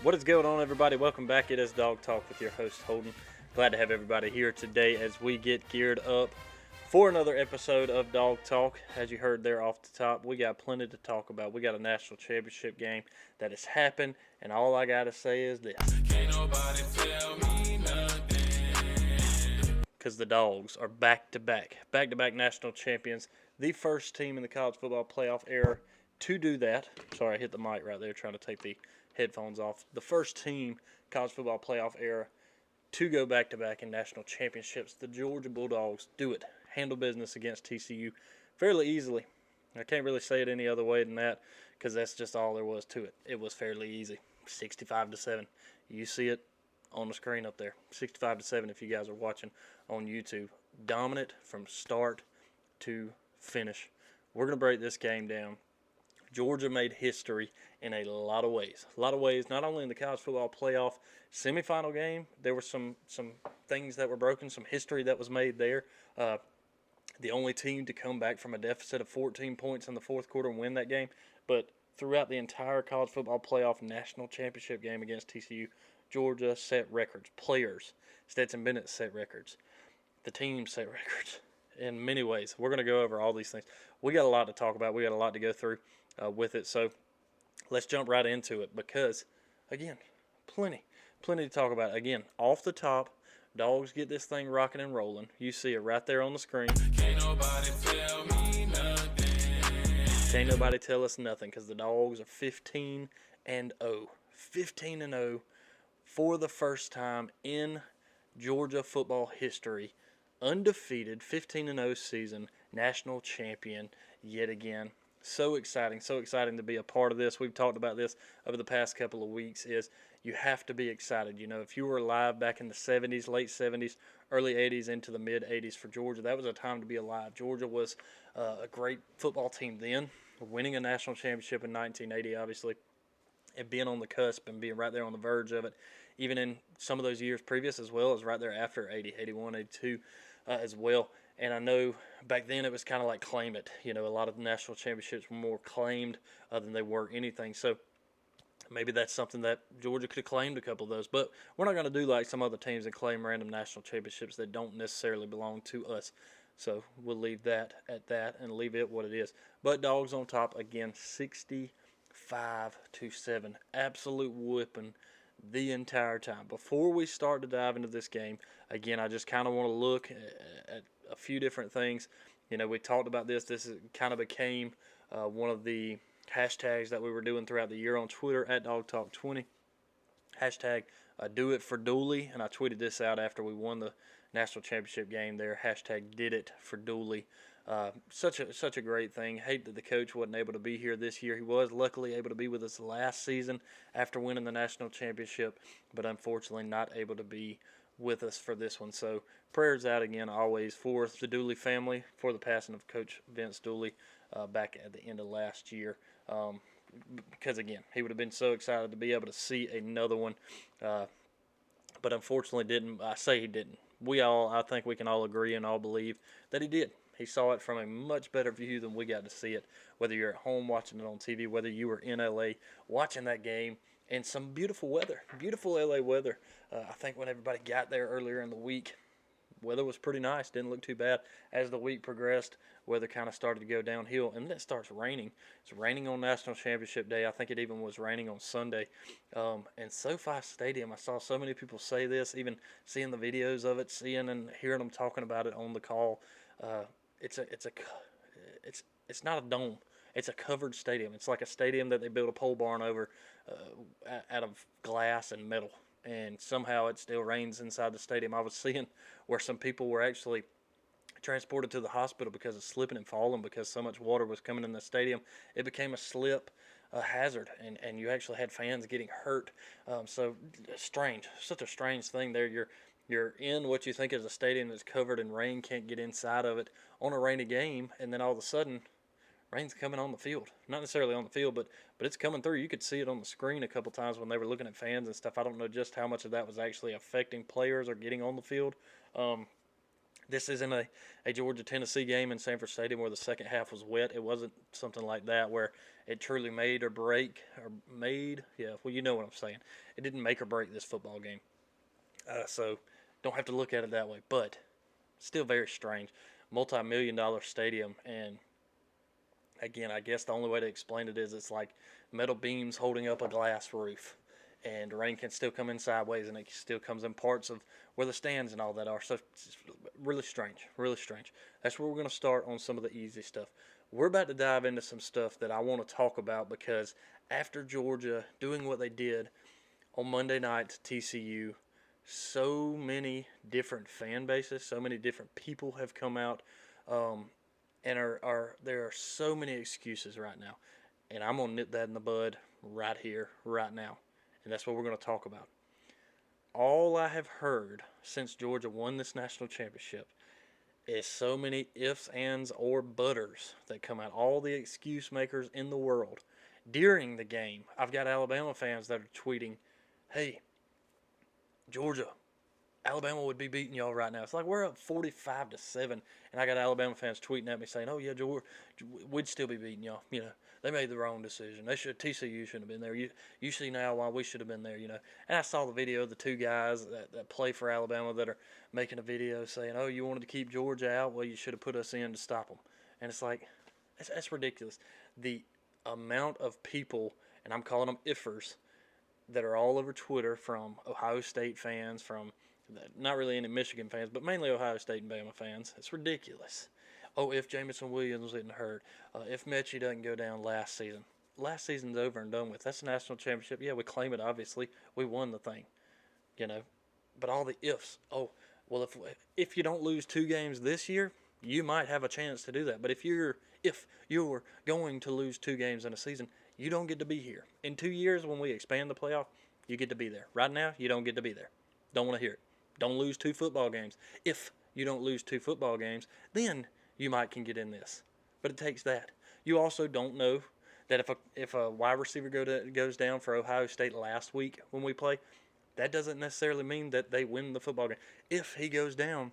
What is going on, everybody? Welcome back. It is Dog Talk with your host, Holden. Glad to have everybody here today as we get geared up for another episode of Dog Talk. As you heard there off the top, we got plenty to talk about. We got a national championship game that has happened, and all I got to say is this. Can't nobody tell me nothing. Because the Dogs are back-to-back national champions. The first team in the college football playoff era to do that. Sorry, I hit the mic right there trying to take the headphones off. The first team, college football playoff era, to go back-to-back in national championships. The Georgia Bulldogs do it. Handle business against TCU fairly easily. I can't really say it any other way than that because that's just all there was to it. It was fairly easy. 65-7. You see it on the screen up there. 65-7 if you guys are watching on YouTube. Dominant from start to finish. We're going to break this game down. Georgia made history in a lot of ways. Not only in the college football playoff semifinal game, there were some things that were broken, some history that was made there. The only team to come back from a deficit of 14 points in the fourth quarter and win that game. But throughout the entire college football playoff national championship game against TCU, Georgia set records. Players, Stetson Bennett set records. The team set records in many ways. We're going to go over all these things. We got a lot to talk about. We got a lot to go through with it. So let's jump right into it because, again, plenty to talk about. Again, off the top, Dogs get this thing rocking and rolling. You see it right there on the screen. Can't nobody tell me nothing. Can't nobody tell us nothing because the Dogs are 15-0. 15-0 for the first time in Georgia football history. Undefeated, 15-0 season, national champion yet again. So exciting to be a part of this. We've talked about this over the past couple of weeks is you have to be excited. You know, if you were alive back in the 70s, late 70s, early 80s into the mid 80s for Georgia, that was a time to be alive. Georgia was a great football team then, winning a national championship in 1980, obviously, and being on the cusp and being right there on the verge of it, even in some of those years previous as well as right there after 80, 81, 82 as well. And I know back then it was kind of like claim it. You know, a lot of the national championships were more claimed than they were anything. So maybe that's something that Georgia could have claimed a couple of those. But we're not going to do like some other teams and claim random national championships that don't necessarily belong to us. So we'll leave that at that and leave it what it is. But Dogs on top again, 65-7. Absolute whipping the entire time. Before we start to dive into this game, again, I just kind of want to look at a few different things. You know, we talked about this. This kind of became one of the hashtags that we were doing throughout the year on Twitter at DogTalk20. Hashtag do it for Dooley. And I tweeted this out after we won the national championship game there. Hashtag did it for Dooley. Such a great thing. Hate that the coach wasn't able to be here this year. He was luckily able to be with us last season after winning the national championship, but unfortunately not able to be with us for this one. So prayers out again always for the Dooley family, for the passing of Coach Vince Dooley back at the end of last year. Because again, he would have been so excited to be able to see another one, but unfortunately didn't. I say he didn't. I think we can all agree and all believe that he did. He saw it from a much better view than we got to see it, whether you're at home watching it on TV, whether you were in LA watching that game, and some beautiful weather, beautiful LA weather. I think when everybody got there earlier in the week, weather was pretty nice, didn't look too bad. As the week progressed, weather kind of started to go downhill, and then it starts raining. It's raining on National Championship Day. I think it even was raining on Sunday. And SoFi Stadium, I saw so many people say this, even seeing the videos of it, seeing and hearing them talking about it on the call. It's not a dome. It's a covered stadium. It's like a stadium that they built a pole barn over out of glass and metal. And somehow it still rains inside the stadium. I was seeing where some people were actually transported to the hospital because of slipping and falling because so much water was coming in the stadium. It became a slip hazard, and you actually had fans getting hurt. So strange. Such a strange thing there. You're in what you think is a stadium that's covered and rain can't get inside of it on a rainy game, and then all of a sudden, rain's coming on the field. Not necessarily on the field, but it's coming through. You could see it on the screen a couple times when they were looking at fans and stuff. I don't know just how much of that was actually affecting players or getting on the field. This isn't a Georgia-Tennessee game in Sanford Stadium where the second half was wet. It wasn't something like that where it truly made or break, or made, yeah, well, you know what I'm saying. It didn't make or break this football game. So don't have to look at it that way. But still very strange. Multi-million-dollar stadium, and again, I guess the only way to explain it is it's like metal beams holding up a glass roof, and rain can still come in sideways, and it still comes in parts of where the stands and all that are. So it's really strange, really strange. That's where we're going to start on some of the easy stuff. We're about to dive into some stuff that I want to talk about because after Georgia doing what they did on Monday night to TCU, so many different fan bases, so many different people have come out, and there are so many excuses right now, and I'm gonna nip that in the bud right here, right now, and that's what we're gonna talk about. All I have heard since Georgia won this national championship is so many ifs, ands, or butters that come out. All the excuse makers in the world during the game. I've got Alabama fans that are tweeting, "Hey, Georgia, Alabama would be beating y'all right now." It's like we're up 45-7, and I got Alabama fans tweeting at me saying, "Oh yeah, Georgia, we'd still be beating y'all. You know, they made the wrong decision. TCU shouldn't have been there. You see now why we should have been there. You know." And I saw the video of the two guys that play for Alabama that are making a video saying, "Oh, you wanted to keep Georgia out? Well, you should have put us in to stop them." And it's like, that's ridiculous. The amount of people, and I'm calling them iffers, that are all over Twitter, from Ohio State fans, from not really any Michigan fans, but mainly Ohio State and Bama fans. It's ridiculous. Oh, if Jamison Williams isn't hurt, if Mechie doesn't go down last season. Last season's over and done with. That's a national championship. Yeah, we claim it, obviously. We won the thing, you know. But all the ifs. Oh, well, if you don't lose 2 games this year, you might have a chance to do that. But if you're going to lose 2 games in a season, you don't get to be here. In 2 years, when we expand the playoff, you get to be there. Right now, you don't get to be there. Don't want to hear it. Don't lose 2 football games. If you don't lose 2 football games, then you might can get in this. But it takes that. You also don't know that if a wide receiver goes down for Ohio State last week when we play, that doesn't necessarily mean that they win the football game. If he goes down,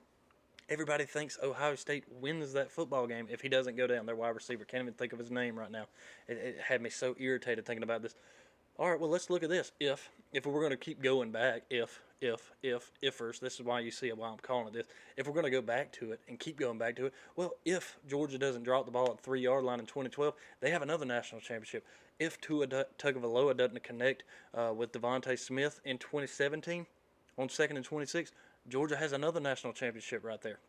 everybody thinks Ohio State wins that football game if he doesn't go down. Their wide receiver, can't even think of his name right now. It had me so irritated thinking about this. All right, well, let's look at this. If we're going to keep going back, iffers, this is why you see why I'm calling it this. If we're going to go back to it and keep going back to it, well, if Georgia doesn't drop the ball at the 3-yard line in 2012, they have another national championship. If Tua Tagovailoa doesn't connect with Devontae Smith in 2017 on 2nd and 26, Georgia has another national championship right there.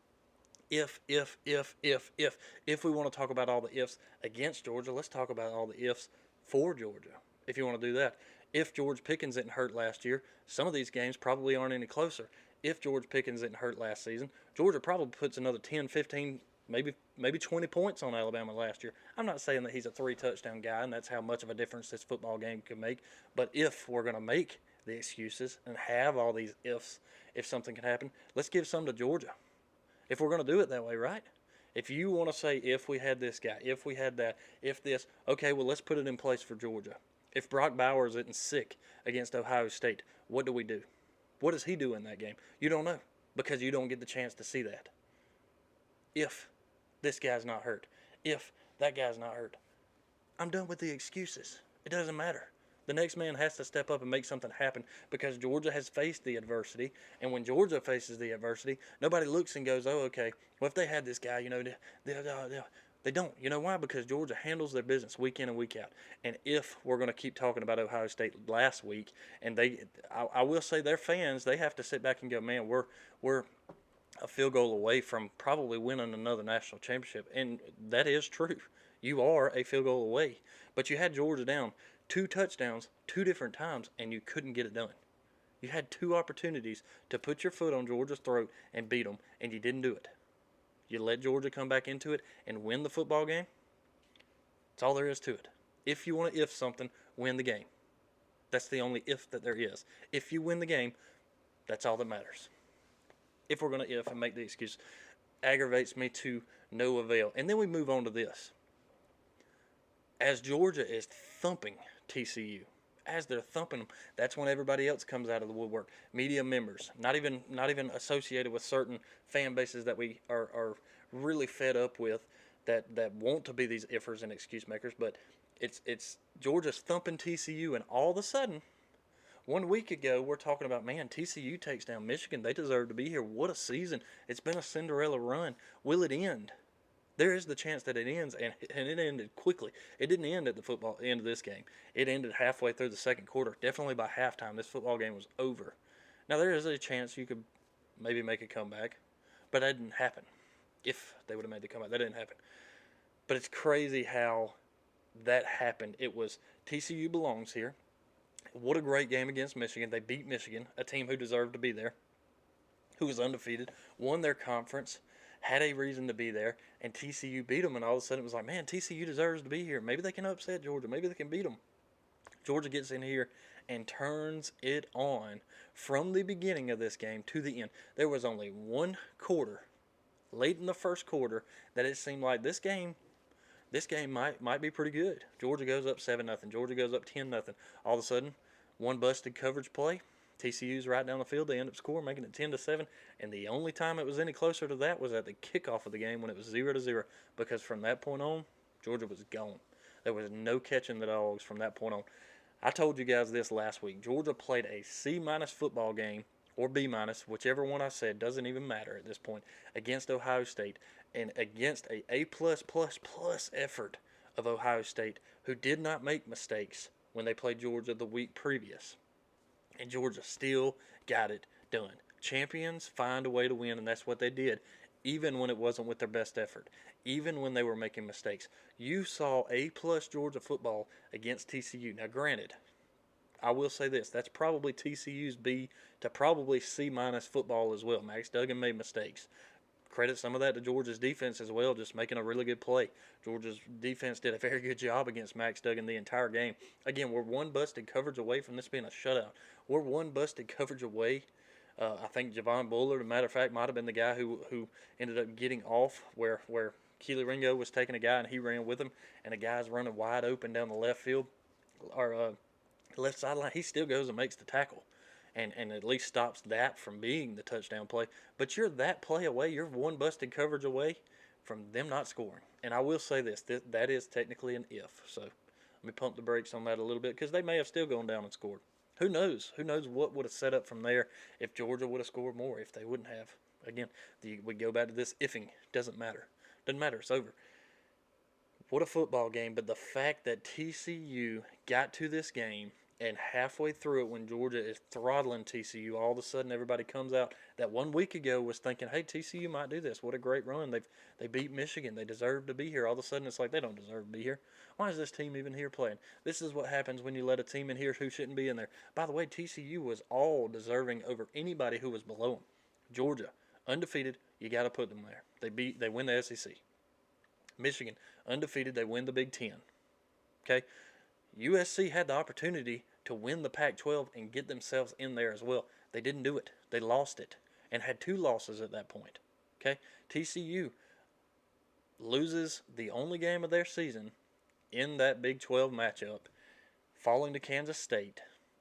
If we want to talk about all the ifs against Georgia, let's talk about all the ifs for Georgia, if you want to do that. If George Pickens didn't hurt last year, some of these games probably aren't any closer. If George Pickens didn't hurt last season, Georgia probably puts another 10, 15, maybe 20 points on Alabama last year. I'm not saying that he's a 3-touchdown guy, and that's how much of a difference this football game can make. But if we're going to make the excuses and have all these ifs, if something can happen, let's give some to Georgia. If we're going to do it that way, right? If you want to say, if we had this guy, if we had that, if this, okay, well, let's put it in place for Georgia. If Brock Bowers isn't sick against Ohio State, what do we do? What does he do in that game? You don't know, because you don't get the chance to see that. If this guy's not hurt, if that guy's not hurt, I'm done with the excuses. It doesn't matter. The next man has to step up and make something happen, because Georgia has faced the adversity. And when Georgia faces the adversity, nobody looks and goes, oh, okay, well, if they had this guy, they don't. You know why? Because Georgia handles their business week in and week out. And if we're going to keep talking about Ohio State last week, and I will say their fans, they have to sit back and go, man, we're a field goal away from probably winning another national championship. And that is true. You are a field goal away. But you had Georgia down 2 touchdowns 2 different times, and you couldn't get it done. You had 2 opportunities to put your foot on Georgia's throat and beat them, and you didn't do it. You let Georgia come back into it and win the football game. That's all there is to it. If you want to if something, win the game. That's the only if that there is. If you win the game, that's all that matters. If we're going to if and make the excuse, aggravates me to no avail. And then we move on to this. As Georgia is thumping TCU, As they're thumping them, that's when everybody else comes out of the woodwork. Media members, not even associated with certain fan bases that we are really fed up with, that want to be these iffers and excuse makers. But it's Georgia's thumping TCU, and all of a sudden, 1 week ago, we're talking about, man, TCU takes down Michigan. They deserve to be here. What a season. It's been a Cinderella run. Will it end? There is the chance that it ends, and it ended quickly. It didn't end at the football end of this game. It ended halfway through the second quarter. Definitely by halftime, this football game was over. Now, there is a chance you could maybe make a comeback, but that didn't happen. If they would have made the comeback, that didn't happen. But it's crazy how that happened. It was TCU belongs here. What a great game against Michigan. They beat Michigan, a team who deserved to be there, who was undefeated, won their conference, had a reason to be there, and TCU beat them, and all of a sudden it was like, man, TCU deserves to be here. Maybe they can upset Georgia. Maybe they can beat them. Georgia gets in here and turns it on from the beginning of this game to the end. There was only one quarter, late in the first quarter, that it seemed like this game might be pretty good. Georgia goes up 7-0. Georgia goes up 10-0. All of a sudden, one busted coverage play. TCU's right down the field. They end up scoring, making it 10-7. And the only time it was any closer to that was at the kickoff of the game when it was 0-0. Because from that point on, Georgia was gone. There was no catching the Dogs from that point on. I told you guys this last week. Georgia played a C-minus football game, or B-minus, whichever one I said, doesn't even matter at this point, against Ohio State, and against a A+++ effort of Ohio State, who did not make mistakes when they played Georgia the week previous. And Georgia still got it done. Champions find a way to win, and that's what they did, even when it wasn't with their best effort, even when they were making mistakes. You saw A+ Georgia football against TCU. Now, granted, I will say this, that's probably TCU's B to probably C- football as well. Max Duggan made mistakes. Credit some of that to Georgia's defense as well, just making a really good play. Georgia's defense did a very good job against Max Duggan the entire game. Again, we're one busted coverage away from this being a shutout. We're one busted coverage away. I think Javon Bullard, as a matter of fact, might have been the guy who ended up getting off where Keely Ringo was taking a guy and he ran with him, and the guy's running wide open down the left field or left sideline. He still goes and makes the tackle. And at least stops that from being the touchdown play. But you're that play away, you're one busted coverage away from them not scoring. And I will say this, that is technically an if. So let me pump the brakes on that a little bit, because they may have still gone down and scored. Who knows? Who knows what would have set up from there if Georgia would have scored more, if they wouldn't have. Again, we go back to this ifing. Doesn't matter. Doesn't matter. It's over. What a football game. But the fact that TCU got to this game, and halfway through it, when Georgia is throttling TCU, all of a sudden everybody comes out that 1 week ago was thinking, hey, TCU might do this. What a great run. They beat Michigan. They deserve to be here. All of a sudden it's like they don't deserve to be here. Why is this team even here playing? This is what happens when you let a team in here who shouldn't be in there. By the way, TCU was all deserving over anybody who was below them. Georgia, undefeated, you got to put them there. They win the SEC. Michigan, undefeated, they win the Big Ten. Okay? USC had the opportunity to win the Pac-12 and get themselves in there as well. They didn't do it. They lost it and had 2 losses at that point. Okay? TCU loses the only game of their season in that Big 12 matchup, falling to Kansas State.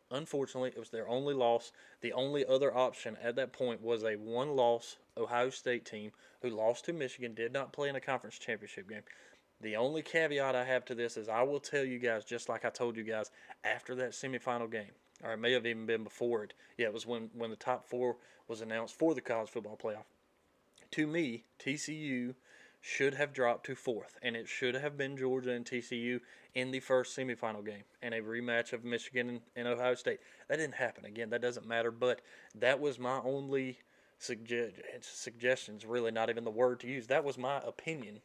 Unfortunately, it was their only loss. The only other option at that point was a 1-loss Ohio State team who lost to Michigan, did not play in a conference championship game. The only caveat I have to this is I will tell you guys, just like I told you guys after that semifinal game, or it may have even been before it. Yeah, it was when the top 4 was announced for the college football playoff. To me, TCU should have dropped to 4th, and it should have been Georgia and TCU in the first semifinal game and a rematch of Michigan and Ohio State. That didn't happen. Again, that doesn't matter, but that was my only suggestions, really not even the word to use. That was my opinion.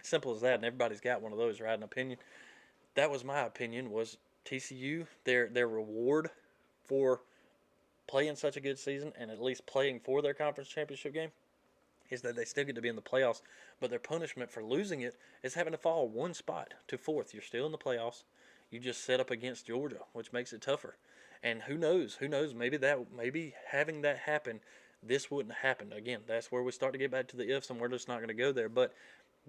Simple as that, and everybody's got one of those, right? An opinion. That was my opinion, was TCU, their reward for playing such a good season and at least playing for their conference championship game is that they still get to be in the playoffs, but their punishment for losing it is having to fall 1 spot to 4th. You're still in the playoffs. You just set up against Georgia, which makes it tougher. And who knows, maybe having that happen, this wouldn't happen. Again, that's where we start to get back to the ifs, and we're just not going to go there. But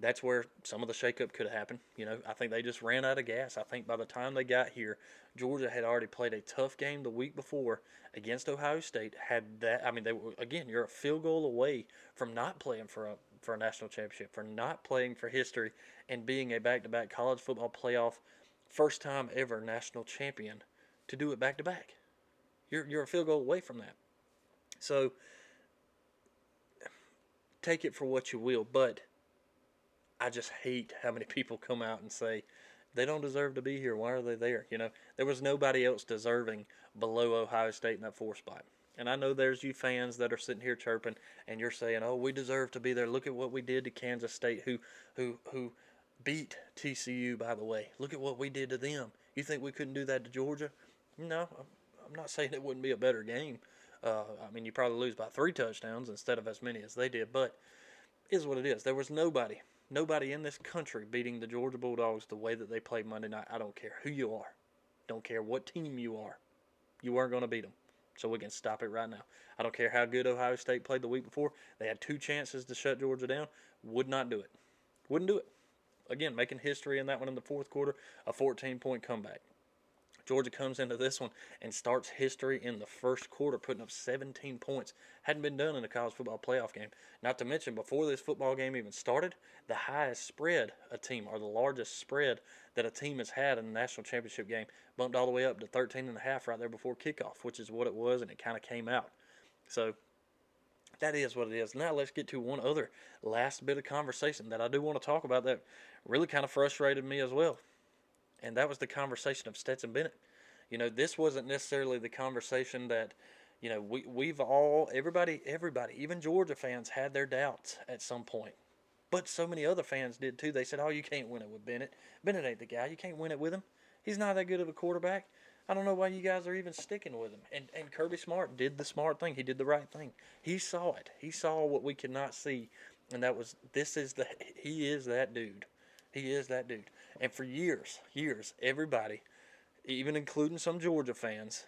That's where some of the shakeup could have happened. I think they just ran out of gas. I think by the time they got here, Georgia had already played a tough game the week before against Ohio State. Had that, I mean, they were, again, you're a field goal away from not playing for a national championship, for not playing for history, and being a back-to-back college football playoff first time ever national champion to do it back to back. You're a field goal away from that. So take it for what you will, but I just hate how many people come out and say they don't deserve to be here. Why are they there? There was nobody else deserving below Ohio State in that 4 spot. And I know there's you fans that are sitting here chirping, and you're saying, "Oh, we deserve to be there. Look at what we did to Kansas State, who beat TCU, by the way. Look at what we did to them. You think we couldn't do that to Georgia?" No, I'm not saying it wouldn't be a better game. I mean, you probably lose by 3 touchdowns instead of as many as they did, but it is what it is. There was nobody in this country beating the Georgia Bulldogs the way that they played Monday night. I don't care who you are. Don't care what team you are. You weren't going to beat them. So we can stop it right now. I don't care how good Ohio State played the week before. They had 2 chances to shut Georgia down. Would not do it. Wouldn't do it. Again, making history in that one in the fourth quarter, a 14-point comeback. Georgia comes into this one and starts history in the first quarter, putting up 17 points. Hadn't been done in a college football playoff game. Not to mention, before this football game even started, the highest spread a team, or the largest spread that a team has had in a national championship game, bumped all the way up to 13.5 right there before kickoff, which is what it was, and it kind of came out. So that is what it is. Now let's get to one other last bit of conversation that I do want to talk about that really kind of frustrated me as well. And that was the conversation of Stetson Bennett. This wasn't necessarily the conversation that, we've all, everybody, even Georgia fans had their doubts at some point. But so many other fans did too. They said, "Oh, you can't win it with Bennett. Bennett ain't the guy. You can't win it with him. He's not that good of a quarterback. I don't know why you guys are even sticking with him." And Kirby Smart did the smart thing. He did the right thing. He saw it. He saw what we could not see. And that was, he is that dude. He is that dude. And for years, everybody, even including some Georgia fans,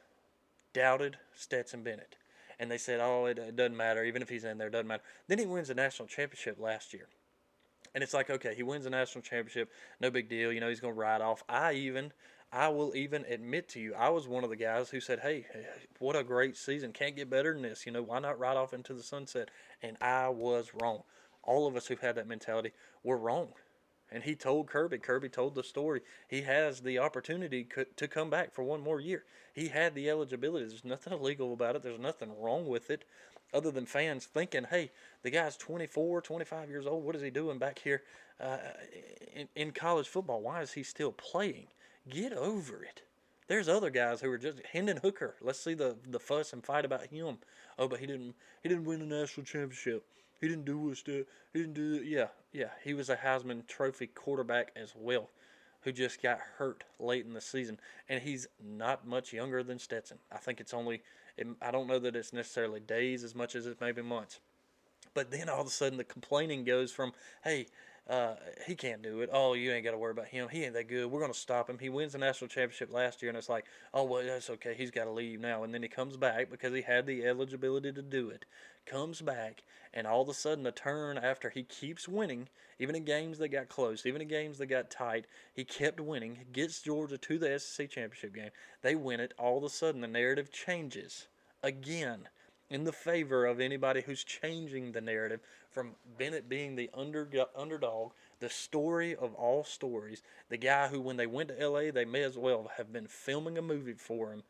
doubted Stetson Bennett. And they said, "Oh, it doesn't matter. Even if he's in there, it doesn't matter." Then he wins a national championship last year. And it's like, okay, he wins a national championship. No big deal. He's going to ride off. I will even admit to you, I was one of the guys who said, "Hey, what a great season. Can't get better than this. Why not ride off into the sunset?" And I was wrong. All of us who had that mentality were wrong. And he told Kirby. Kirby told the story. He has the opportunity to come back for one more year. He had the eligibility. There's nothing illegal about it. There's nothing wrong with it other than fans thinking, "Hey, the guy's 24, 25 years old. What is he doing back here in college football? Why is he still playing? Get over it." There's other guys who are just Hendon Hooker. Let's see the fuss and fight about him. "Oh, but he didn't win a national championship. He didn't do what he didn't do." Yeah. He was a Heisman Trophy quarterback as well, who just got hurt late in the season, and he's not much younger than Stetson. I think it's only, I don't know that it's necessarily days as much as it's maybe months. But then all of a sudden the complaining goes from, "Hey, he can't do it. Oh, you ain't got to worry about him. He ain't that good. We're going to stop him. He wins the national championship last year." And it's like, "Oh, well, that's okay. He's got to leave now." And then he comes back because he had the eligibility to do it. Comes back, and all of a sudden the turn after he keeps winning, even in games that got close, even in games that got tight, he kept winning, gets Georgia to the SEC championship game. They win it. All of a sudden the narrative changes again in the favor of anybody who's changing the narrative from Bennett being the underdog, the story of all stories, the guy who, when they went to LA, they may as well have been filming a movie for him,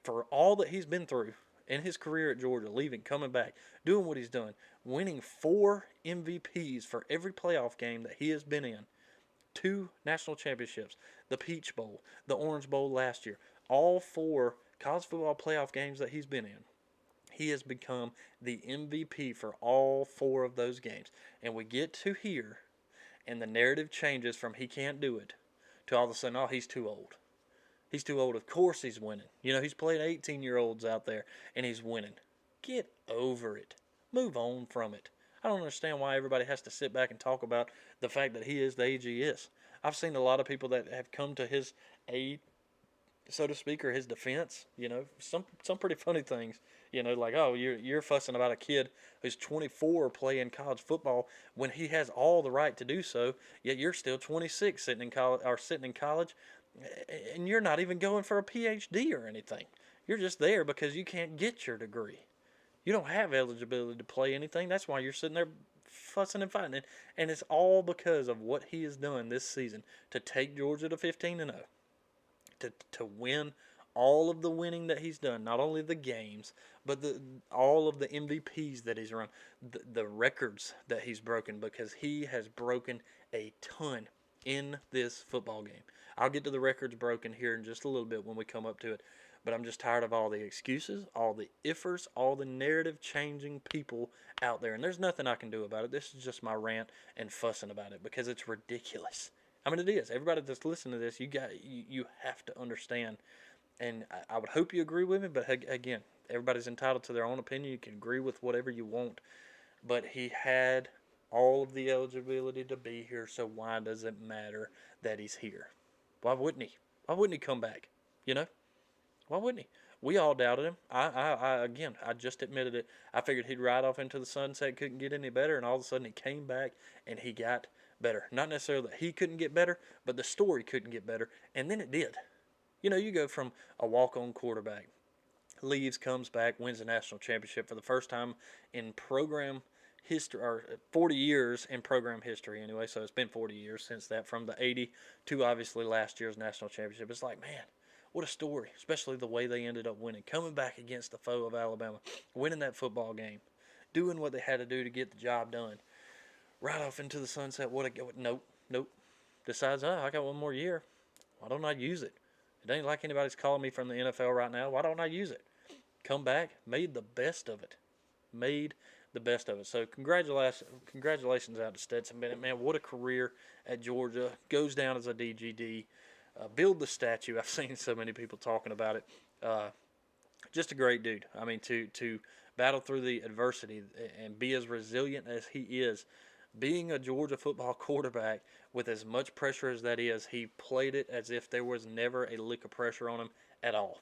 for all that he's been through in his career at Georgia, leaving, coming back, doing what he's done, winning 4 MVPs for every playoff game that he has been in, 2 national championships, the Peach Bowl, the Orange Bowl last year, all 4 college football playoff games that he's been in. He has become the MVP for all 4 of those games. And we get to here, and the narrative changes from "he can't do it" to all of a sudden, "Oh, he's too old. He's too old. Of course he's winning. He's playing 18-year-olds out there, and he's winning." Get over it. Move on from it. I don't understand why everybody has to sit back and talk about the fact that he is the age he is. I've seen a lot of people that have come to his age so to speak, or his defense. Some pretty funny things. Like, oh, you're fussing about a kid who's 24 playing college football when he has all the right to do so. Yet you're still 26 sitting in college, and you're not even going for a PhD or anything. You're just there because you can't get your degree. You don't have eligibility to play anything. That's why you're sitting there fussing and fighting. And it's all because of what he has done this season to take Georgia to 15-0, to win all of the winning that he's done, not only the games, but all of the MVPs that he's run, the records that he's broken, because he has broken a ton in this football game. I'll get to the records broken here in just a little bit when we come up to it. But I'm just tired of all the excuses, all the iffers, all the narrative changing people out there. And there's nothing I can do about it. This is just my rant and fussing about it because it's ridiculous. I mean, it is. Everybody that's listening to this, you have to understand. And I would hope you agree with me. But again, everybody's entitled to their own opinion. You can agree with whatever you want. But he had all of the eligibility to be here. So why does it matter that he's here? Why wouldn't he? Why wouldn't he come back? You know? Why wouldn't he? We all doubted him. I just admitted it. I figured he'd ride off into the sunset, couldn't get any better, and all of a sudden he came back and he got better. Not necessarily that he couldn't get better, but the story couldn't get better, and then it did. You go from a walk-on quarterback, leaves, comes back, wins the national championship for the first time in program history, or 40 years in program history anyway, so it's been 40 years since that, from the 80 to obviously last year's national championship. It's like, man, what a story, especially the way they ended up winning, coming back against the foe of Alabama, winning that football game, doing what they had to do to get the job done. Right off into the sunset. Nope. Decides, I got one more year. Why don't I use it? It ain't like anybody's calling me from the NFL right now. Why don't I use it? Come back, made the best of it. So congratulations out to Stetson Bennett. Man, what a career at Georgia. Goes down as a DGD. Build the statue. I've seen so many people talking about it. Just a great dude. I mean, to battle through the adversity and be as resilient as he is, being a Georgia football quarterback with as much pressure as that is, he played it as if there was never a lick of pressure on him at all,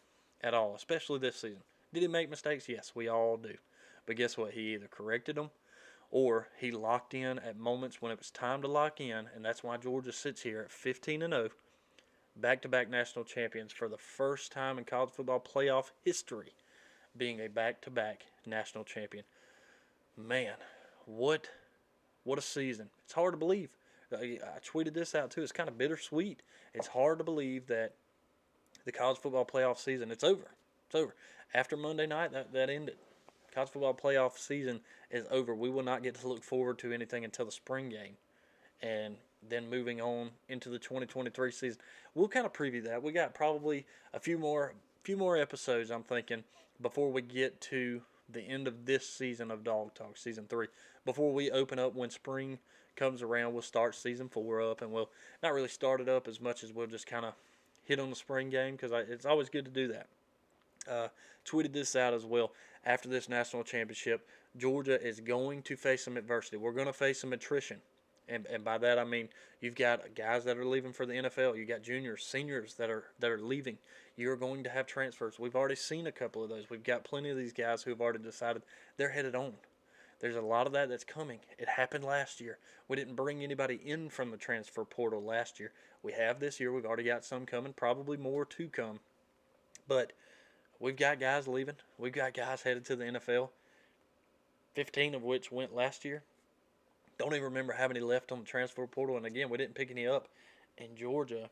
especially this season. Did he make mistakes? Yes, we all do. But guess what? He either corrected them or he locked in at moments when it was time to lock in, and that's why Georgia sits here at 15-0. Back-to-back national champions for the first time in college football playoff history, being a back-to-back national champion. Man, what a season. It's hard to believe. I tweeted this out too. It's kind of bittersweet. It's hard to believe that the college football playoff season, it's over. It's over. After Monday night, that ended. College football playoff season is over. We will not get to look forward to anything until the spring game. And then moving on into the 2023 season, we'll kind of preview that. We got probably a few more episodes, I'm thinking, before we get to the end of this season of Dog Talk, season 3. Before we open up when spring comes around, we'll start season 4 up, and we'll not really start it up as much as we'll just kind of hit on the spring game, because it's always good to do that. Tweeted this out as well. After this national championship, Georgia is going to face some adversity. We're going to face some attrition. And by that I mean you've got guys that are leaving for the NFL. You got juniors, seniors that are leaving. You're going to have transfers. We've already seen a couple of those. We've got plenty of these guys who have already decided they're headed on. There's a lot of that's coming. It happened last year. We didn't bring anybody in from the transfer portal last year. We have this year. We've already got some coming, probably more to come. But we've got guys leaving. We've got guys headed to the NFL, 15 of which went last year. Don't even remember how many left on the transfer portal. And again, we didn't pick any up. And Georgia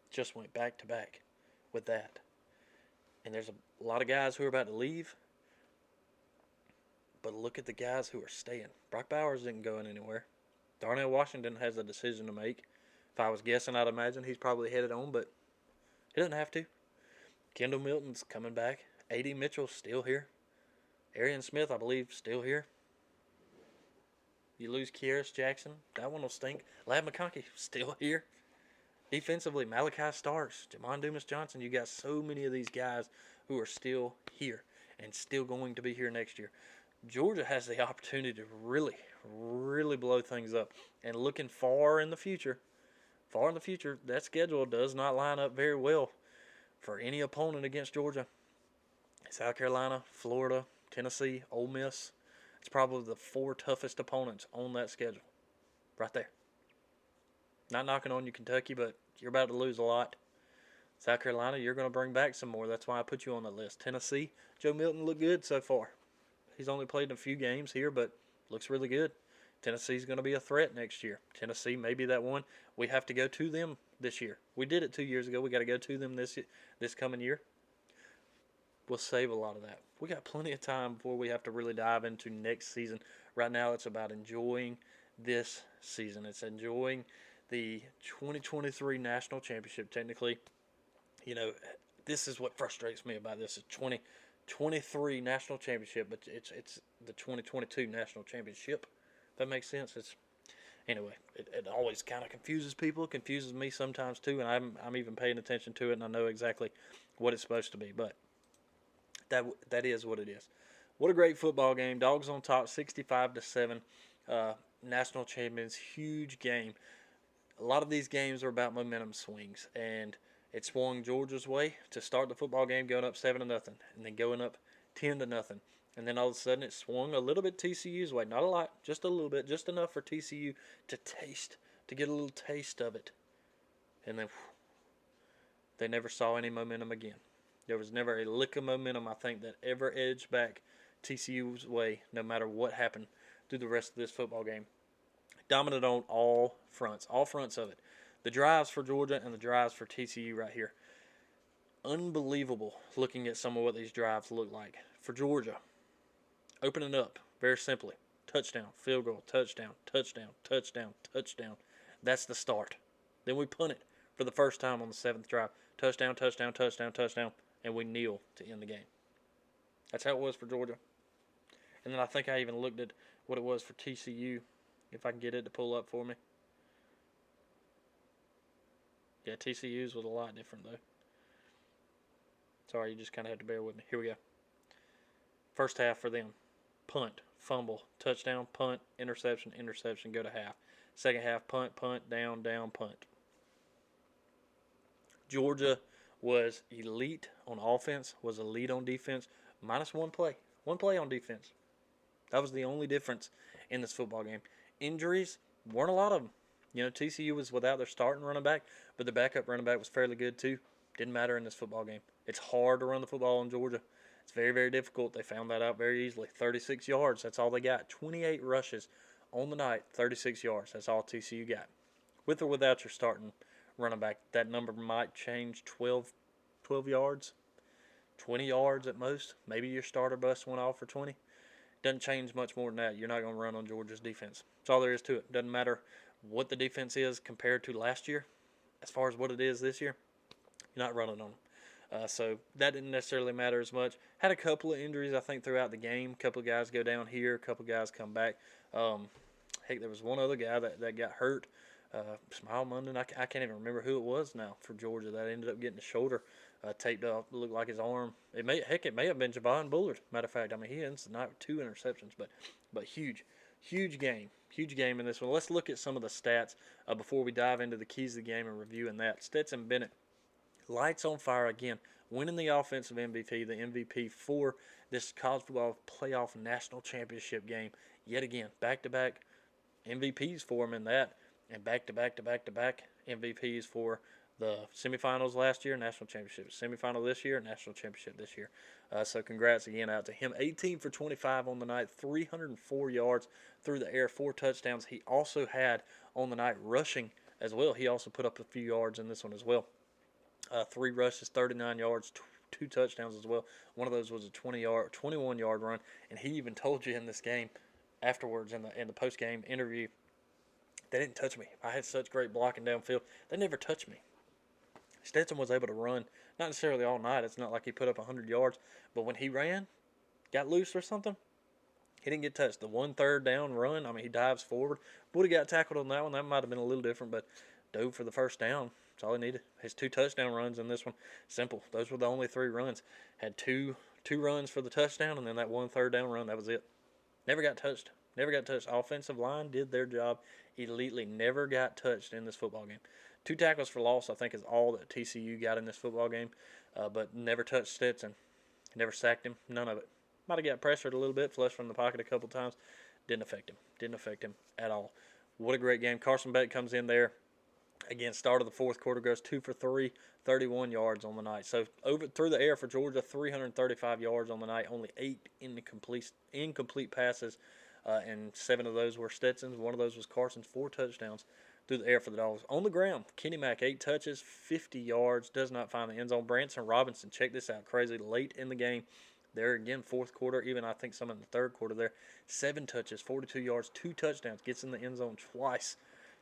just went back to back with that. And there's a lot of guys who are about to leave. But look at the guys who are staying. Brock Bowers isn't going anywhere. Darnell Washington has a decision to make. If I was guessing, I'd imagine he's probably headed on, but he doesn't have to. Kendall Milton's coming back. A.D. Mitchell's still here. Arian Smith, I believe, still here. You lose Kieris Jackson, that one will stink. Ladd McConkey, still here. Defensively, Malachi Starks, Jamon Dumas-Johnson. You got so many of these guys who are still here and still going to be here next year. Georgia has the opportunity to really, really blow things up. And looking far in the future, that schedule does not line up very well for any opponent against Georgia, South Carolina, Florida, Tennessee, Ole Miss, it's probably the 4 toughest opponents on that schedule. Right there. Not knocking on you, Kentucky, but you're about to lose a lot. South Carolina, you're going to bring back some more. That's why I put you on the list. Tennessee, Joe Milton looked good so far. He's only played in a few games here, but looks really good. Tennessee's going to be a threat next year. Tennessee may be that one. We have to go to them this year. We did it 2 years ago. We got to go to them this coming year. We'll save a lot of that. We got plenty of time before we have to really dive into next season. Right now, it's about enjoying this season. It's enjoying the 2023 National Championship. Technically, this is what frustrates me about this. It's 2023 National Championship, but it's the 2022 National Championship. If that makes sense. Anyway, it always kind of confuses people. It confuses me sometimes too, and I'm even paying attention to it, and I know exactly what it's supposed to be. But that is what it is. What a great football game. Dawgs on top, 65-7. National champions, huge game. A lot of these games are about momentum swings, and it swung Georgia's way to start the football game, going up 7-0, and then going up 10-0. And then all of a sudden it swung a little bit TCU's way. Not a lot, just a little bit, just enough for TCU to get a little taste of it. And then they never saw any momentum again. There was never a lick of momentum, I think, that ever edged back TCU's way, no matter what happened through the rest of this football game. Dominant on all fronts of it. The drives for Georgia and the drives for TCU right here. Unbelievable looking at some of what these drives look like. For Georgia, opening up very simply. Touchdown, field goal, touchdown, touchdown, touchdown, touchdown. That's the start. Then we punt it for the first time on the 7th drive. Touchdown, touchdown, touchdown, touchdown, and we kneel to end the game. That's how it was for Georgia. And then I think I even looked at what it was for TCU, if I can get it to pull up for me. Yeah, TCU's was a lot different, though. Sorry, you just kind of have to bear with me. Here we go. First half for them. Punt, fumble, touchdown, punt, interception, interception, go to half. Second half, punt, punt, down, down, punt. Georgia was elite on offense, was elite on defense, minus one play. One play on defense. That was the only difference in this football game. Injuries, weren't a lot of them. TCU was without their starting running back, but the backup running back was fairly good too. Didn't matter in this football game. It's hard to run the football in Georgia. It's very, very difficult. They found that out very easily. 36 yards, that's all they got. 28 rushes on the night, 36 yards. That's all TCU got. With or without your starting running back, that number might change 12 yards, 20 yards at most. Maybe your starter bus went off for 20. Doesn't change much more than that. You're not going to run on Georgia's defense. That's all there is to it. Doesn't matter what the defense is compared to last year. As far as what it is this year, you're not running on them. So that didn't necessarily matter as much. Had a couple of injuries, I think, throughout the game. A couple of guys go down here. A couple of guys come back. There was one other guy that got hurt. Smile Munden, I can't even remember who it was now for Georgia that ended up getting the shoulder taped off. It looked like his arm. It may have been Javon Bullard. Matter of fact, he ends the night with 2 interceptions, but huge game in this one. Let's look at some of the stats before we dive into the keys of the game and reviewing that. Stetson Bennett, lights on fire again, winning the offensive MVP, the MVP for this college football playoff national championship game. Yet again, back-to-back MVPs for him in that. And back-to-back MVPs for the semifinals last year, national championship. Semifinal this year, national championship this year. So congrats again out to him. 18 for 25 on the night, 304 yards through the air, 4 touchdowns. He also had on the night rushing as well. He also put up a few yards in this one as well. 3 rushes, 39 yards, 2 touchdowns as well. One of those was a 21-yard run. And he even told you in this game afterwards in the post-game interview, they didn't touch me. I had such great blocking downfield. They never touched me. Stetson was able to run, not necessarily all night. It's not like he put up 100 yards. But when he ran, got loose or something, he didn't get touched. The 1 3rd down run, he dives forward. Would have got tackled on that one. That might have been a little different, but dove for the first down. That's all he needed. His 2 touchdown runs in this one, simple. Those were the only 3 runs. Had two runs for the touchdown, and then that 1 3rd down run, that was it. Never got touched. Offensive line did their job elitely. Never got touched in this football game. 2 tackles for loss, I think, is all that TCU got in this football game. but never touched Stetson. Never sacked him. None of it. Might have got pressured a little bit, flushed from the pocket a couple times. Didn't affect him. Didn't affect him at all. What a great game. Carson Beck comes in there. Again, start of the fourth quarter, goes 2 for 3, 31 yards on the night. So over through the air for Georgia, 335 yards on the night. Only 8 incomplete passes, and 7 of those were Stetson's. 1 of those was Carson's. 4 touchdowns through the air for the Dogs. On the ground, Kenny Mack, 8 touches, 50 yards, does not find the end zone. Branson Robinson, check this out, crazy, late in the game. There again, fourth quarter, even I think some in the third quarter there. 7 touches, 42 yards, 2 touchdowns, gets in the end zone twice.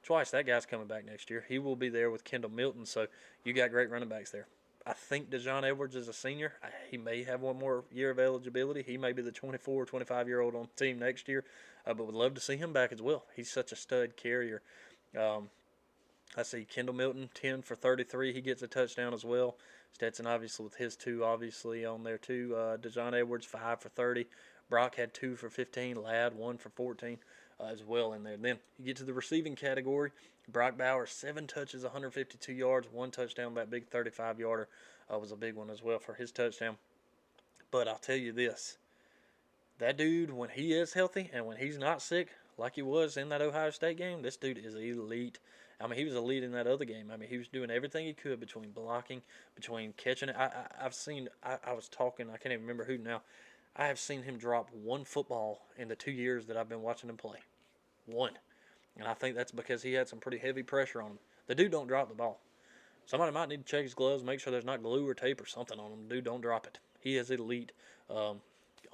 That guy's coming back next year. He will be there with Kendall Milton, so you got great running backs there. I think DeJohn Edwards is a senior. He may have one more year of eligibility. He may be the 24 or 25-year-old on the team next year, but would love to see him back as well. He's such a stud carrier. I see Kendall Milton, 10 for 33. He gets a touchdown as well. Stetson, obviously, with his 2, obviously, on there, too. DeJohn Edwards, 5 for 30. Brock had 2 for 15. Ladd, 1 for 14 as well in there. Then you get to the receiving category. Brock Bowers, 7 touches, 152 yards, 1 touchdown. That big 35-yarder was a big one as well for his touchdown. But I'll tell you this. That dude, when he is healthy and when he's not sick, like he was in that Ohio State game, this dude is elite. I mean, he was elite in that other game. I mean, he was doing everything he could between blocking, between catching it. I was talking, I can't even remember who now. I have seen him drop 1 football in the 2 years that I've been watching him play. 1. And I think that's because he had some pretty heavy pressure on him. The dude don't drop the ball. Somebody might need to check his gloves, make sure there's not glue or tape or something on him. Dude, don't drop it. He is elite.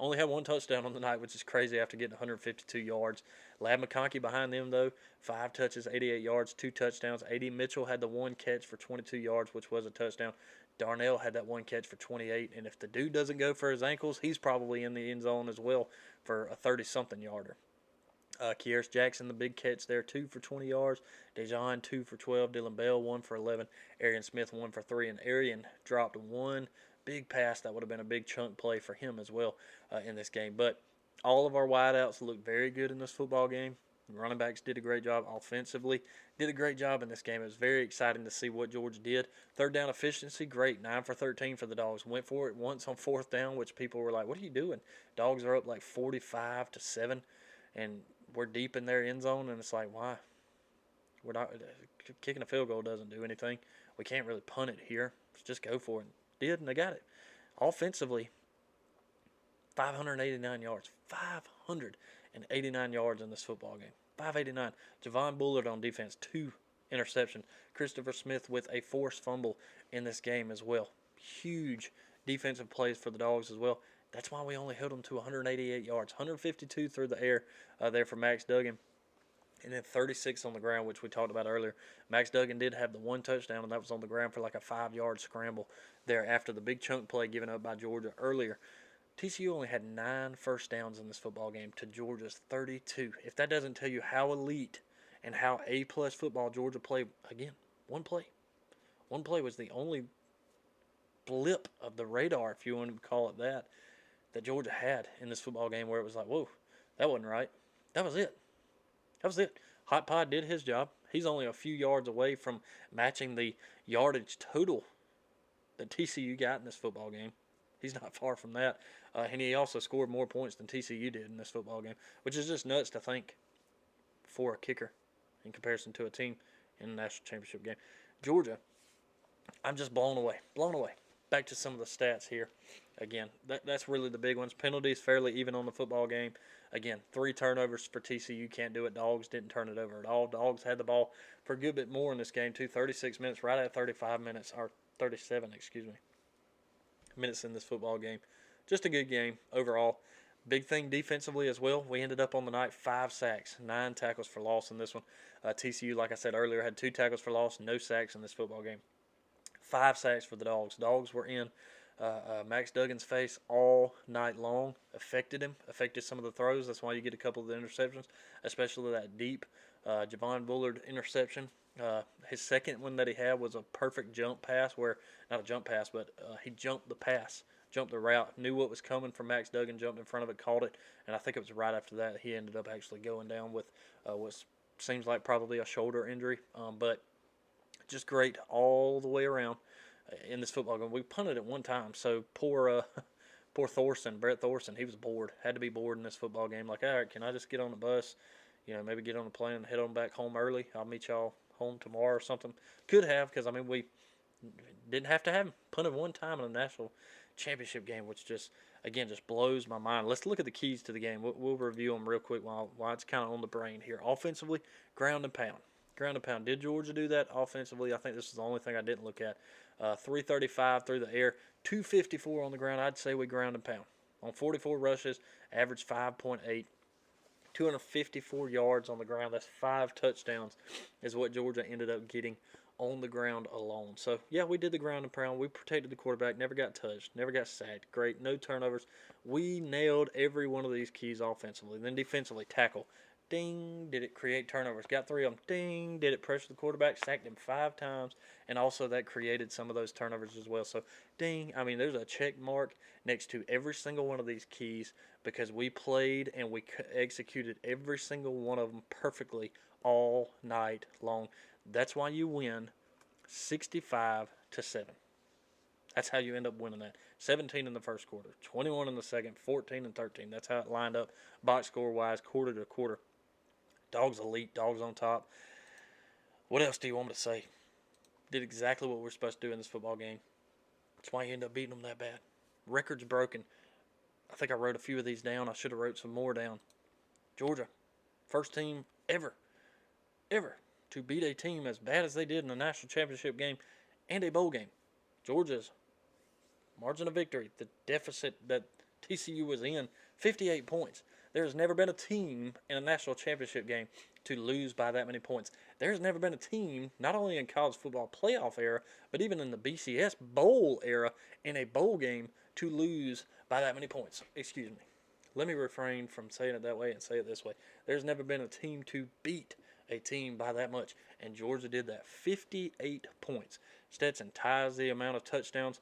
Only had 1 touchdown on the night, which is crazy after getting 152 yards. Ladd McConkey behind them, though, 5 touches, 88 yards, 2 touchdowns. A.D. Mitchell had the 1 catch for 22 yards, which was a touchdown. Darnell had that 1 catch for 28, and if the dude doesn't go for his ankles, he's probably in the end zone as well for a 30-something yarder. Kieris Jackson, the big catch there, 2 for 20 yards. DeJohn, 2 for 12. Dylan Bell, 1 for 11. Arian Smith, 1 for 3. And Arian dropped 1 big pass. That would have been a big chunk play for him as well in this game. But all of our wideouts looked very good in this football game. The running backs did a great job offensively. Did a great job in this game. It was very exciting to see what Georgia did. Third down efficiency, great. 9 for 13 for the Dogs. Went for it once on 4th down, which people were like, what are you doing? Dogs are up like 45-7, and we're deep in their end zone, and it's like, why? We're not kicking a field goal doesn't do anything. We can't really punt it here. Let's just go for it. Did, and they got it. Offensively, 589 yards. 589 yards in this football game. 589. Javon Bullard on defense, 2 interceptions. Christopher Smith with a forced fumble in this game as well. Huge defensive plays for the Dogs as well. That's why we only held them to 188 yards. 152 through the air there for Max Duggan. And then 36 on the ground, which we talked about earlier. Max Duggan did have the 1 touchdown, and that was on the ground for like a 5-yard scramble there after the big chunk play given up by Georgia earlier. TCU only had 9 first downs in this football game to Georgia's 32. If that doesn't tell you how elite and how A-plus football Georgia played, again, 1 play. 1 play was the only blip of the radar, if you want to call it that Georgia had in this football game where it was like, whoa, that wasn't right. That was it. Hot Pod did his job. He's only a few yards away from matching the yardage total that TCU got in this football game. He's not far from that. And he also scored more points than TCU did in this football game, which is just nuts to think for a kicker in comparison to a team in the national championship game. Georgia, I'm just blown away. Back to some of the stats here. Again, that's really the big ones. Penalties fairly even on the football game. Again, 3 turnovers for TCU. Can't do it. Dogs didn't turn it over at all. Dogs had the ball for a good bit more in this game, too. 36 minutes, right at 35 minutes, or 37, minutes in this football game. Just a good game overall. Big thing defensively as well. We ended up on the night 5 sacks, 9 tackles for loss in this one. TCU, like I said earlier, had 2 tackles for loss, no sacks in this football game. 5 sacks for the Dogs. Dogs were in Max Duggan's face all night long. Affected some of the throws. That's why you get a couple of the interceptions, especially that deep Javon Bullard interception. His second one that he had was a perfect jump pass not a jump pass, but he jumped the pass, jumped the route, knew what was coming from Max Duggan, jumped in front of it, caught it, and I think it was right after that he ended up actually going down with what seems like probably a shoulder injury, but just great all the way around. in this football game. We punted it one time, so poor poor Brett Thorson, he was bored. Had to be bored in this football game. Like, all right, can I just get on the bus? Maybe get on the plane and head on back home early. I'll meet y'all home tomorrow or something. Could have, because, we didn't have to have him. Punted one time in a national championship game, which just blows my mind. Let's look at the keys to the game. We'll review them real quick while it's kind of on the brain here. Offensively, ground and pound. Ground and pound. Did Georgia do that offensively? I think this is the only thing I didn't look at. 335 through the air, 254 on the ground. I'd say we ground and pound. On 44 rushes, average 5.8. 254 yards on the ground. That's 5 touchdowns is what Georgia ended up getting on the ground alone. So, yeah, we did the ground and pound. We protected the quarterback, never got touched, never got sacked. Great, no turnovers. We nailed every one of these keys offensively. Then defensively, tackle. Ding, did it create turnovers? Got 3 of them. Ding, did it pressure the quarterback? Sacked him 5 times. And also that created some of those turnovers as well. So, ding, there's a check mark next to every single one of these keys because we played and we executed every single one of them perfectly all night long. That's why you win 65-7. That's how you end up winning that. 17 in the first quarter, 21 in the second, 14 and 13. That's how it lined up box score-wise, quarter to quarter. Dawgs elite, Dawgs on top. What else do you want me to say? Did exactly what we're supposed to do in this football game. That's why you end up beating them that bad. Records broken. I think I wrote a few of these down. I should have wrote some more down. Georgia, first team ever to beat a team as bad as they did in a national championship game and a bowl game. Georgia's margin of victory, the deficit that TCU was in, 58 points. There has never been a team in a national championship game to lose by that many points. There's never been a team, not only in college football playoff era, but even in the BCS bowl era, in a bowl game, to lose by that many points. Excuse me. Let me refrain from saying it that way and say it this way. There's never been a team to beat a team by that much, and Georgia did that. 58 points. Stetson ties the amount of touchdowns,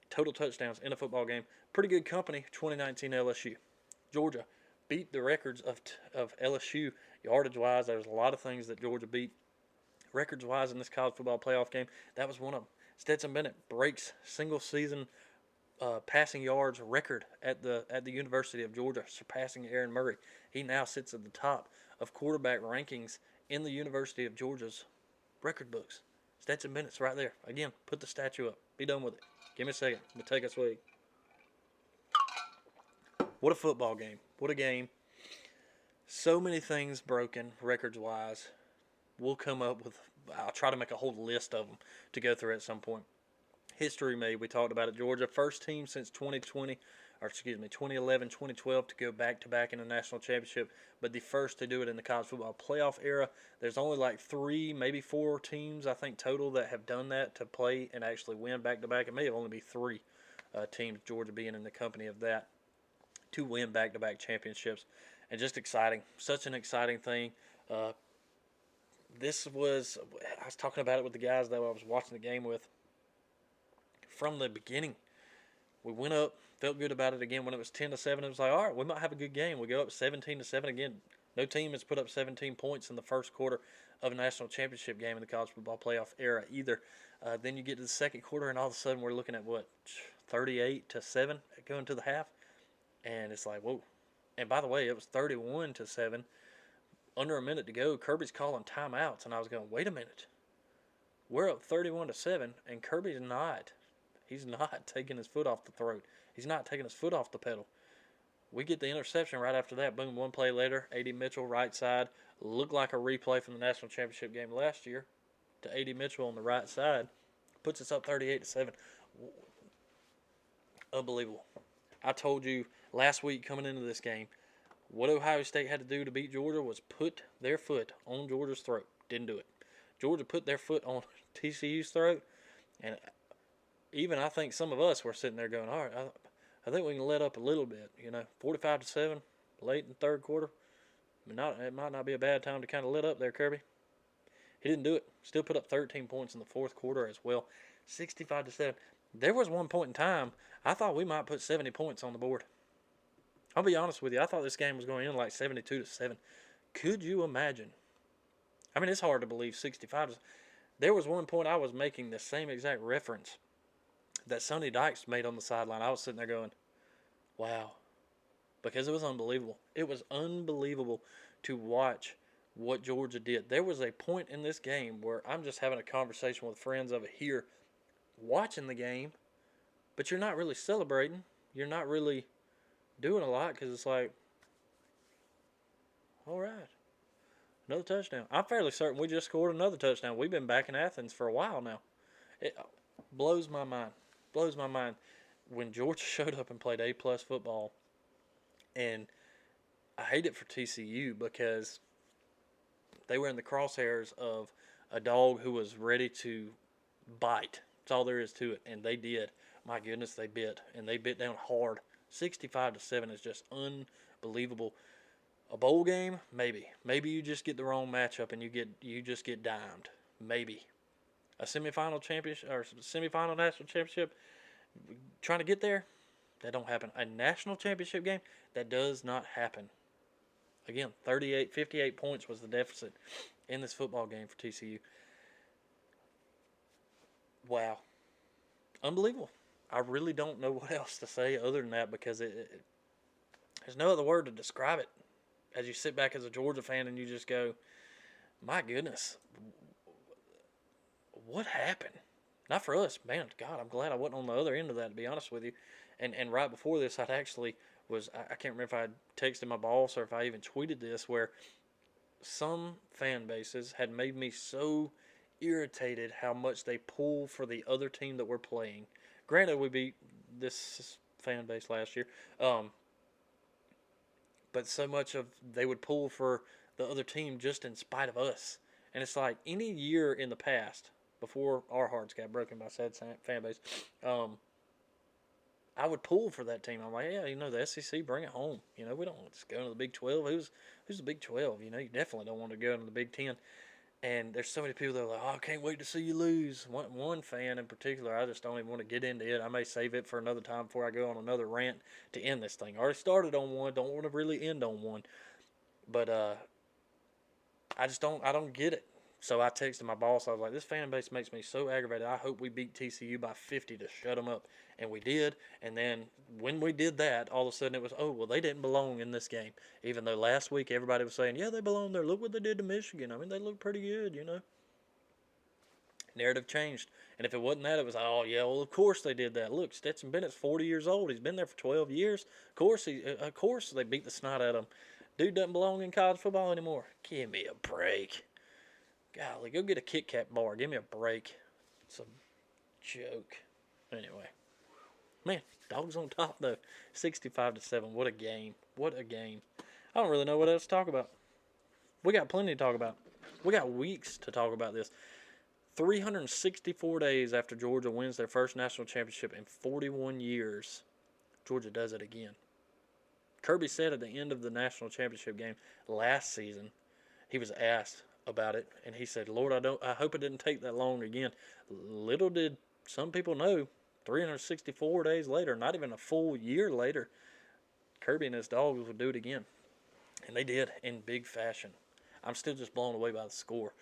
total touchdowns in a football game. Pretty good company, 2019 LSU. Georgia beat the records of LSU yardage-wise. There's a lot of things that Georgia beat records-wise in this college football playoff game. That was one of them. Stetson Bennett breaks single-season passing yards record at the University of Georgia, surpassing Aaron Murray. He now sits at the top of quarterback rankings in the University of Georgia's record books. Stetson Bennett's right there. Again, put the statue up. Be done with it. Give me a second. I'm going to take a swig. What a football game. What a game. So many things broken records-wise. We'll come up with, I'll try to make a whole list of them to go through at some point. History made, we talked about it. Georgia, first team since 2011, 2012 to go back-to-back in a national championship, but the first to do it in the college football playoff era. There's only like 3, maybe 4 teams, I think, total that have done that to play and actually win back-to-back. It may have only be 3 teams, Georgia being in the company of that, to win back-to-back championships. And just exciting. Such an exciting thing. I was talking about it with the guys that I was watching the game with. From the beginning, we went up, felt good about it again. When it was 10-7, it was like, all right, we might have a good game. We go up 17-7 again. No team has put up 17 points in the first quarter of a national championship game in the college football playoff era either. Then you get to the second quarter, and all of a sudden we're looking at 38-7 going to the half, and it's like, whoa. And by the way, it was 31-7. Under a minute to go, Kirby's calling timeouts, and I was going, wait a minute. We're up 31-7, and Kirby's not. He's not taking his foot off the throat. He's not taking his foot off the pedal. We get the interception right after that. Boom, one play later, A.D. Mitchell, right side. Looked like a replay from the national championship game last year to A.D. Mitchell on the right side. Puts us up 38-7. Unbelievable. I told you last week coming into this game, what Ohio State had to do to beat Georgia was put their foot on Georgia's throat. Didn't do it. Georgia put their foot on TCU's throat, and even I think some of us were sitting there going, all right, I think we can let up a little bit. 45-7, late in the third quarter. It might not be a bad time to kind of let up there, Kirby. He didn't do it. Still put up 13 points in the fourth quarter as well. 65-7. There was one point in time I thought we might put 70 points on the board. I'll be honest with you. I thought this game was going in like 72-7. Could you imagine? It's hard to believe 65. There was one point I was making the same exact reference that Sonny Dykes made on the sideline, I was sitting there going, wow, because it was unbelievable. It was unbelievable to watch what Georgia did. There was a point in this game where I'm just having a conversation with friends over here watching the game, but you're not really celebrating. You're not really doing a lot because it's like, all right, another touchdown. I'm fairly certain we just scored another touchdown. We've been back in Athens for a while now. It blows my mind. Blows my mind when Georgia showed up and played A-plus football. And I hate it for TCU because they were in the crosshairs of a dog who was ready to bite. That's all there is to it, and they did. My goodness, they bit, and they bit down hard. 65-7 is just unbelievable. A bowl game, maybe. Maybe you just get the wrong matchup and you just get dimed. Maybe. A semifinal championship or semifinal national championship, trying to get there, that don't happen. A national championship game, that does not happen. Again, 58 points was the deficit in this football game for TCU. Wow. Unbelievable. I really don't know what else to say other than that because there's no other word to describe it. As you sit back as a Georgia fan and you just go, my goodness, what happened? Not for us. Man, God, I'm glad I wasn't on the other end of that, to be honest with you. And right before this, I can't remember if I texted my boss or if I even tweeted this, where some fan bases had made me so irritated how much they pull for the other team that we're playing. Granted, we beat this fan base last year, but so much of they would pull for the other team just in spite of us. And it's like any year in the past, before our hearts got broken by said fan base, I would pull for that team. I'm like, yeah, the SEC, bring it home. We don't want to go into the Big 12. Who's the Big 12? You definitely don't want to go into the Big 10. And there's so many people that are like, oh, I can't wait to see you lose. One fan in particular, I just don't even want to get into it. I may save it for another time before I go on another rant to end this thing. I already started on one. Don't want to really end on one. But I don't get it. So I texted my boss. I was like, this fan base makes me so aggravated. I hope we beat TCU by 50 to shut them up. And we did. And then when we did that, all of a sudden it was, oh, well, they didn't belong in this game. Even though last week everybody was saying, yeah, they belong there. Look what they did to Michigan. I mean, they look pretty good, Narrative changed. And if it wasn't that, it was, oh, yeah, well, of course they did that. Look, Stetson Bennett's 40 years old. He's been there for 12 years. Of course they beat the snot out of him. Dude doesn't belong in college football anymore. Give me a break. Golly, go get a Kit Kat bar. Give me a break. It's a joke. Anyway. Man, Dawgs on top, though. 65-7. What a game. What a game. I don't really know what else to talk about. We got plenty to talk about. We got weeks to talk about this. 364 days after Georgia wins their first national championship in 41 years, Georgia does it again. Kirby said at the end of the national championship game last season, he was asked about it, and he said, Lord, I hope it didn't take that long again. Little did some people know, 364 days later, not even a full year later, Kirby and his Dawgs would do it again. And they did in big fashion. I'm still just blown away by the score.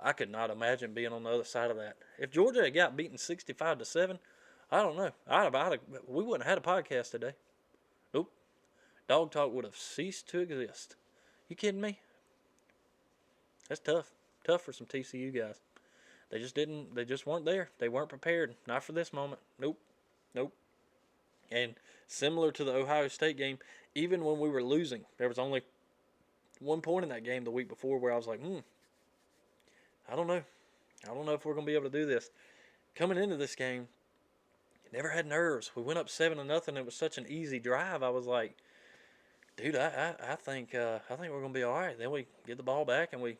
I could not imagine being on the other side of that. If Georgia had got beaten 65-7, I don't know. We wouldn't have had a podcast today. Nope. Dog Talk would have ceased to exist. You kidding me? That's tough. Tough for some TCU guys. They just weren't there. They weren't prepared. Not for this moment. Nope. And similar to the Ohio State game, even when we were losing, there was only 1 point in that game the week before where I was like, I don't know. I don't know if we're going to be able to do this. Coming into this game, never had nerves. We went up 7-0. It was such an easy drive. I was like, dude, I think we're going to be all right. Then we get the ball back and we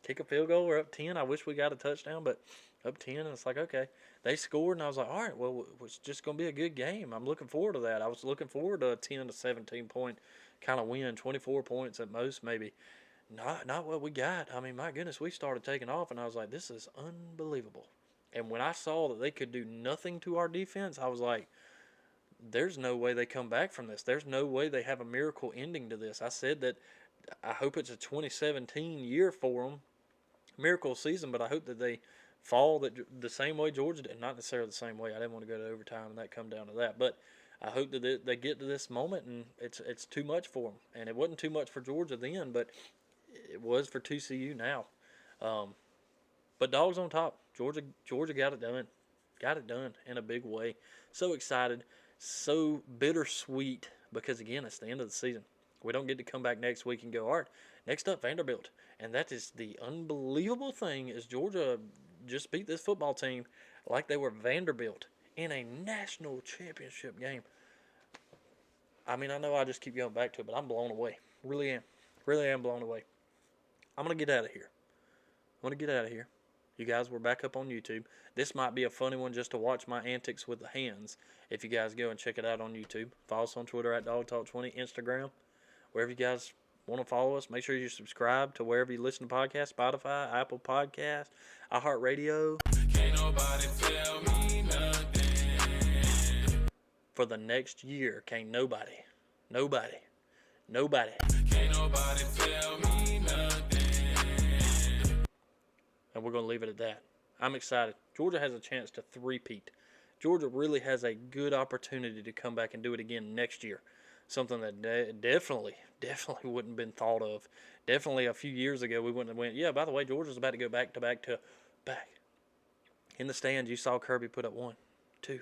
kick a field goal. We're up 10. I wish we got a touchdown, but up 10. And it's like, okay. They scored, and I was like, all right, well, it's just going to be a good game. I'm looking forward to that. I was looking forward to a 10 to 17 point kind of win, 24 points at most maybe. Not what we got. I mean, my goodness, we started taking off, and I was like, this is unbelievable. And when I saw that they could do nothing to our defense, I was like, there's no way they come back from this. There's no way they have a miracle ending to this. I said that I hope it's a 2017 year for them, miracle season, but I hope that they fall the same way Georgia did. Not necessarily the same way. I didn't want to go to overtime and that come down to that. But I hope that they get to this moment and it's too much for them. And it wasn't too much for Georgia then, but it was for TCU now. But Dawgs on top. Georgia got it done. Got it done in a big way. So excited. So bittersweet because, again, it's the end of the season. We don't get to come back next week and go, all right, next up, Vanderbilt. And that is the unbelievable thing is Georgia just beat this football team like they were Vanderbilt in a national championship game. I mean, I know I just keep going back to it, but I'm blown away. Really am. Really am blown away. I'm going to get out of here. You guys, we're back up on YouTube. This might be a funny one just to watch my antics with the hands. If you guys go and check it out on YouTube. Follow us on Twitter at DogTalk20, Instagram. Wherever you guys want to follow us, make sure you subscribe to wherever you listen to podcasts, Spotify, Apple Podcasts, iHeartRadio. Can't nobody tell me nothing. For the next year, can't nobody. Can't nobody tell me nothing. And we're going to leave it at that. I'm excited. Georgia has a chance to three-peat. Georgia really has a good opportunity to come back and do it again next year. Something that definitely wouldn't have been thought of. Definitely a few years ago, we wouldn't have went, yeah, by the way, Georgia's about to go back. In the stands, you saw Kirby put up 1, 2,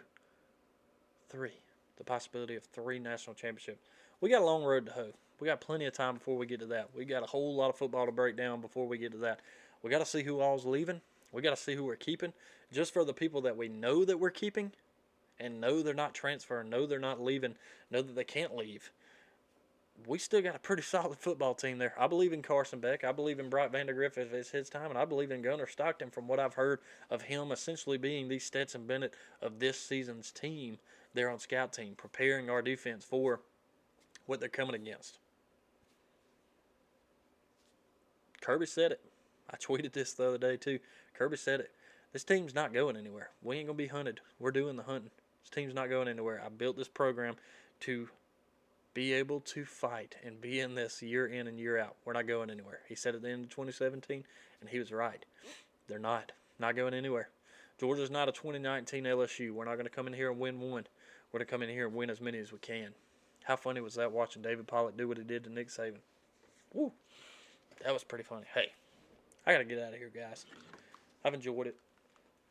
3. The possibility of 3 national championships. We got a long road to hoe. We got plenty of time before we get to that. We got a whole lot of football to break down before we get to that. We got to see who all's leaving. We got to see who we're keeping. Just for the people that we know that we're keeping and know they're not transferring, know they're not leaving, know that they can't leave. We still got a pretty solid football team there. I believe in Carson Beck. I believe in Bryant Vandegrift if it's his time. And I believe in Gunnar Stockton from what I've heard of him essentially being the Stetson Bennett of this season's team there on scout team, preparing our defense for what they're coming against. Kirby said it. I tweeted this the other day too. Kirby said it. This team's not going anywhere. We ain't going to be hunted. We're doing the hunting. This team's not going anywhere. I built this program to be able to fight and be in this year in and year out. We're not going anywhere. He said at the end of 2017, and he was right. They're not going anywhere. Georgia's not a 2019 LSU. We're not going to come in here and win one. We're going to come in here and win as many as we can. How funny was that watching David Pollock do what he did to Nick Saban? Woo. That was pretty funny. Hey, I got to get out of here, guys. I've enjoyed it.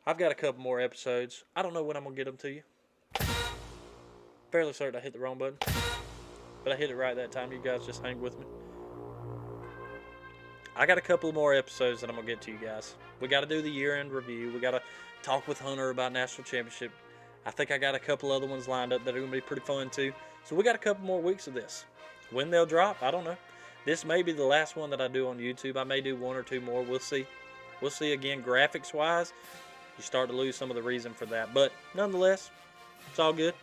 I've got a couple more episodes. I don't know when I'm going to get them to you. Fairly certain I hit the wrong button. But I hit it right that time. You guys just hang with me. I got a couple more episodes that I'm going to get to you guys. We got to do the year-end review. We got to talk with Hunter about national championship. I think I got a couple other ones lined up that are going to be pretty fun too. So we got a couple more weeks of this. When they'll drop, I don't know. This may be the last one that I do on YouTube. I may do 1 or 2 more. We'll see. We'll see again. Graphics-wise, you start to lose some of the reason for that. But nonetheless, it's all good.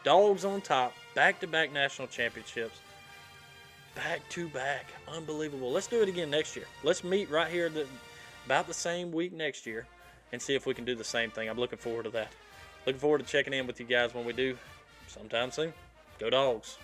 Dawgs on top. Back-to-back national championships. Back-to-back. Unbelievable. Let's do it again next year. Let's meet right here about the same week next year and see if we can do the same thing. I'm looking forward to that. Looking forward to checking in with you guys when we do sometime soon. Go Dawgs.